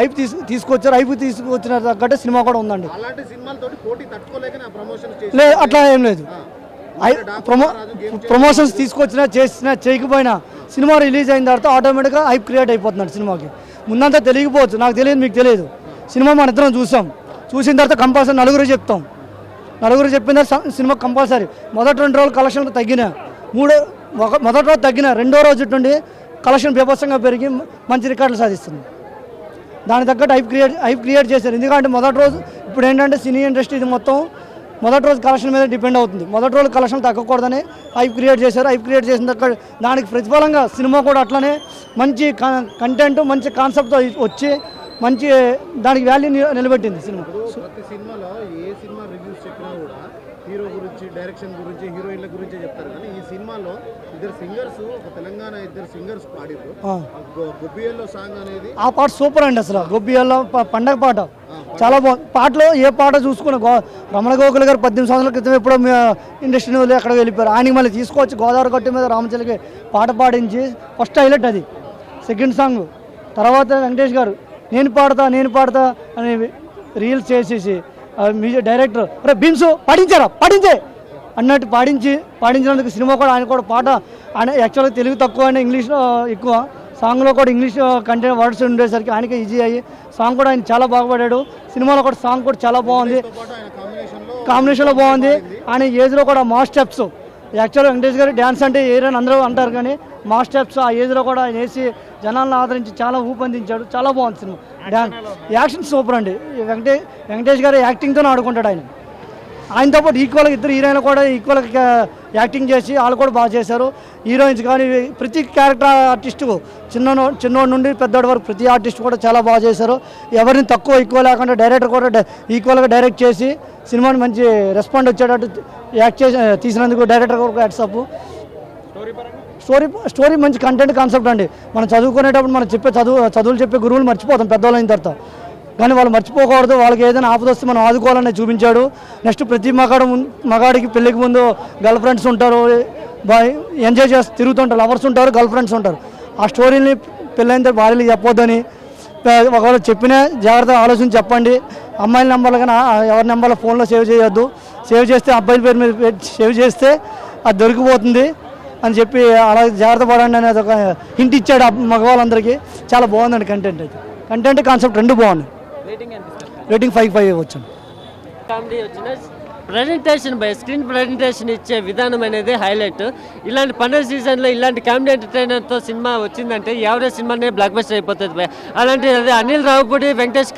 Hype తీసుకొచ్చారు. Hype తీసుకొచ్చిన తగ్గట్టే సినిమా కూడా ఉందండి. లేదు అట్లా ఏం లేదు. ప్రమోషన్స్ తీసుకొచ్చినా చేసినా చేయకపోయినా సినిమా రిలీజ్ అయిన తర్వాత ఆటోమేటిక్గా హైప్ క్రియేట్ అయిపోతున్నాడు సినిమాకి. ముందంతా తెలియకపోవచ్చు, నాకు తెలియదు, మీకు తెలియదు. సినిమా మన ఇద్దరం చూసిన తర్వాత కంపల్సరీ నలుగురు చెప్తాం. నలుగురు చెప్పిన సినిమా కంపల్సరీ మొదటి 2 రోజులు కలెక్షన్లు తగ్గిన, మొదటి రోజు తగ్గిన, రెండో రోజు నుండి కలెక్షన్ బీభత్సంగా పెరిగి మంచి రికార్డులు సాధిస్తుంది. దానికి తగ్గట్టు హైప్ క్రియేట్ చేశారు. ఎందుకంటే మొదటి రోజు ఇప్పుడు ఏంటంటే సినీ ఇండస్ట్రీ ఇది మొత్తం మొదటి రోజు కలెక్షన్ మీద డిపెండ్ అవుతుంది. మొదటి రోజు కలెక్షన్ తగ్గకూడదని హైప్ క్రియేట్ చేశారు. హైప్ క్రియేట్ చేసిన దగ్గర దానికి ప్రతిఫలంగా సినిమా కూడా అట్లనే మంచి కంటెంట్ మంచి కాన్సెప్ట్తో వచ్చి మంచి దానికి వాల్యూ నిలబెట్టింది సినిమా. ప్రతి సినిమాలో ఏ సినిమా రివ్యూస్ చెప్పినా కూడా హీరో గురించి, డైరెక్షన్ గురించి, హీరోయిన్ల గురించి చెప్తారు. కానీ ఈ సినిమాలో ఇద్దరు సింగర్స్, ఒక తెలంగాణ ఇద్దరు సింగర్స్ పాడారు. గొబ్బియల్లో సాంగ్ అనేది ఆ పాట సూపర్ అండి. అసలు గొబ్బియల్లో పండగ పాట చాలా బాగుంది. పాటలో ఏ పాట చూసుకున్న రమణ గోకుల్ గారు 18 సంవత్సరాల క్రితం ఎప్పుడో ఇండస్ట్రీ వదిలి అక్కడ వెళ్ళిపోయారు. ఆయనకి మళ్ళీ తీసుకొచ్చి గోదావరి గట్టు మీద రామచిలకి పాట పాడించి ఫస్ట్ హైలైట్ అది. సెకండ్ సాంగ్ తర్వాత వెంకటేష్ గారు నేను పాడతా అని రీల్స్ చేసేసి మ్యూజిక్ డైరెక్టర్ అరే బీమ్స్ పాడించే అన్నట్టు పాడించినందుకు సినిమా కూడా ఆయన కూడా పాట ఆయన యాక్చువల్గా తెలుగు తక్కువ అని ఇంగ్లీష్లో ఎక్కువ, సాంగ్లో కూడా ఇంగ్లీష్ కంటెంట్ వర్డ్స్ ఉండేసరికి ఆయనకి ఈజీ అయ్యి సాంగ్ కూడా ఆయన చాలా బాగుపడాడు. సినిమాలో కూడా సాంగ్ కూడా చాలా బాగుంది, కాంబినేషన్లో బాగుంది. ఆయన ఏజ్లో కూడా మాస్ స్టెప్స్, యాక్చువల్గా వెంకటేష్ గారు డ్యాన్స్ అంటే ఏరని అందరూ అంటారు కానీ మాస్ స్టెప్స్ ఆ ఏజ్లో కూడా ఆయన వేసి జనాలను ఆదరించి చాలా ఊపందించాడు. చాలా బాగుంది సినిమా. డ్యాన్స్ యాక్షన్ సూపర్ అండి. వెంకటేష్ గారు యాక్టింగ్తోనే ఆడుకుంటాడు. ఆయనతో పాటు ఈక్వల్గా ఇద్దరు హీరోయిన్లు కూడా ఈక్వల్గా యాక్టింగ్ చేసి వాళ్ళు కూడా బాగా చేశారు. హీరోయిన్స్ కానీ ప్రతి క్యారెక్టర్ ఆర్టిస్టు చిన్నోడి నుండి పెద్దోడి వరకు ప్రతి ఆర్టిస్ట్ కూడా చాలా బాగా చేశారు. ఎవరిని తక్కువ ఎక్కువ లేకుండా డైరెక్టర్ కూడా ఈక్వల్గా డైరెక్ట్ చేసి సినిమాని మంచి రెస్పాండ్ వచ్చేటట్టు యాక్ట్ చేసి తీసినందుకు డైరెక్టర్ కూడా హ్యాట్స్. స్టోరీ మంచి కంటెంట్ కాన్సెప్ట్ అండి. మనం చదువుకునేటప్పుడు మనం చదువులు చెప్పే గురువులు మర్చిపోతాం పెద్దవాళ్ళు అయిన తర్వాత, కానీ వాళ్ళు మర్చిపోకూడదు. వాళ్ళకి ఏదైనా ఆపదొస్తే మనం ఆదుకోవాలని చూపించాడు. నెక్స్ట్ ప్రతి మగాడికి పెళ్ళికి ముందు గర్ల్ ఫ్రెండ్స్ ఉంటారు, ఎంజాయ్ చేసి తిరుగుతుంటారు, లవర్స్ ఉంటారు, గర్ల్ ఫ్రెండ్స్ ఉంటారు. ఆ స్టోరీని పెళ్ళైన తర్వాత భార్యలు చెప్పొద్దని, ఒకవేళ చెప్పినా జాగ్రత్తగా ఆలోచించి చెప్పండి. అమ్మాయిల నెంబర్లు కానీ ఎవరి నెంబర్లో ఫోన్లో సేవ్ చేయొద్దు. సేవ్ చేస్తే అబ్బాయిల పేరు మీద సేవ్ చేస్తే అది దొరికిపోతుంది అని చెప్పి అలా జాగ్రత్త పడండి అనేది ఒక హింట్ ఇచ్చాడు మగవాళ్ళందరికీ. చాలా బాగుందండి కంటెంట్. అయితే కంటెంట్ కాన్సెప్ట్ రెండు బాగుంది. రేటింగ్ 5 ఇవ్వచ్చు. కామెడీ వచ్చిన ప్రజెంటేషన్ స్క్రీన్ ప్రజెంటేషన్ ఇచ్చే విధానం అనేది హైలైట్. ఇలాంటి పండుగ సీజన్లో ఇలాంటి కామెడీ ఎంటర్టైనర్తో సినిమా వచ్చిందంటే ఎవరి సినిమానే బ్లాక్ బస్టర్ అయిపోతుంది భయ్య. అలాంటి అనిల్ రావుపూడి వెంకటేష్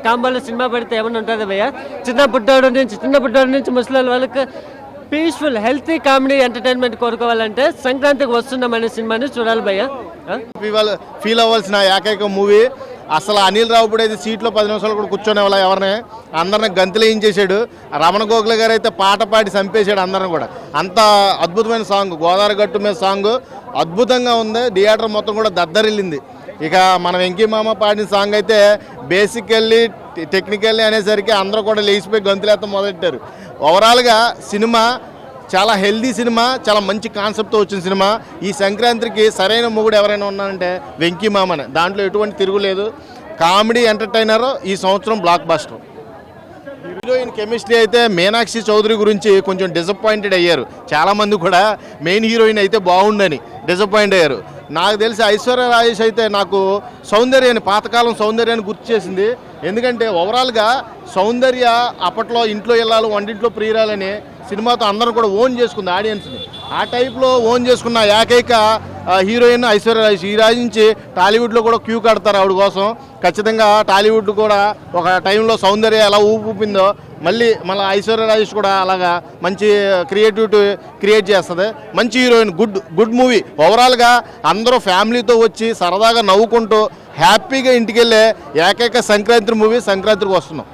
కాంబోలో సినిమా పడితే ఏమన్నా ఉంటుంది భయ్య. చిన్న పుట్టోడు నుంచి ముసలి వాళ్ళకి పీస్ఫుల్ హెల్తీ కామెడీ ఎంటర్టైన్మెంట్ కోరుకోవాలంటే సంక్రాంతికి వస్తున్నామనే సినిమాని చూడాలి భయ్య. ఫీల్ అవ్వాల్సిన ఏకైక మూవీ. అసలు అనిల్ రావుపూడి అయితే సీట్లో 10 నిమిషాలు కూడా కూర్చొని వాళ్ళ ఎవరిని అందరిని గంతులేయించేశాడు. రమణ గోకుల గారు అయితే పాట పాడి చంపేశాడు అందరిని కూడా. అంత అద్భుతమైన సాంగ్, గోదావరి గట్టు మీద సాంగ్ అద్భుతంగా ఉంది. థియేటర్ మొత్తం కూడా దద్దరిల్లింది. ఇక మన వెంకీ మామ పాడిన సాంగ్ అయితే బేసికల్లీ టెక్నికల్లీ అనేసరికి అందరూ కూడా లేచిపోయి గంతులేస్తా మొదలెట్టారు. ఓవరాల్గా సినిమా చాలా హెల్దీ సినిమా, చాలా మంచి కాన్సెప్ట్తో వచ్చిన సినిమా. ఈ సంక్రాంతికి సరైన మొగుడు ఎవరైనా ఉన్నారంటే వెంకీ మామనే, దాంట్లో ఎటువంటి తిరుగులేదు. కామెడీ ఎంటర్టైనర్, ఈ సంవత్సరం బ్లాక్ బస్టర్. హీరోయిన్ కెమిస్ట్రీ అయితే మీనాక్షి చౌదరి గురించి కొంచెం డిసప్పాయింటెడ్ అయ్యారు చాలామంది కూడా. మెయిన్ హీరోయిన్ అయితే బాగుండని డిసప్పాయింట్ అయ్యారు. నాకు తెలిసి ఐశ్వర్య రాజేష్ అయితే నాకు సౌందర్యాన్ని, పాతకాలం సౌందర్యాన్ని గుర్తు చేసింది. ఎందుకంటే ఓవరాల్గా సౌందర్య అప్పట్లో ఇంట్లో వెళ్ళాలి, వంటింట్లో ప్రియురాలని సినిమాతో అందరూ కూడా ఓన్ చేసుకుంది ఆడియన్స్ని. ఆ టైప్లో ఓన్ చేసుకున్న ఏకైక హీరోయిన్ ఐశ్వర్య రాజేష్. ఈ రాజు నుంచి టాలీవుడ్లో కూడా క్యూ కడతారు ఆవిడ కోసం. ఖచ్చితంగా టాలీవుడ్ కూడా ఒక టైంలో సౌందర్య ఎలా ఊపిందో మళ్ళీ ఐశ్వర్య రాజేష్ కూడా అలాగా మంచి క్రియేటివిటీ క్రియేట్ చేస్తుంది. మంచి హీరోయిన్, గుడ్ మూవీ. ఓవరాల్గా అందరూ ఫ్యామిలీతో వచ్చి సరదాగా నవ్వుకుంటూ హ్యాపీగా ఇంటికి వెళ్ళే ఏకైక సంక్రాంతి మూవీ. సంక్రాంతికి వస్తున్నాం.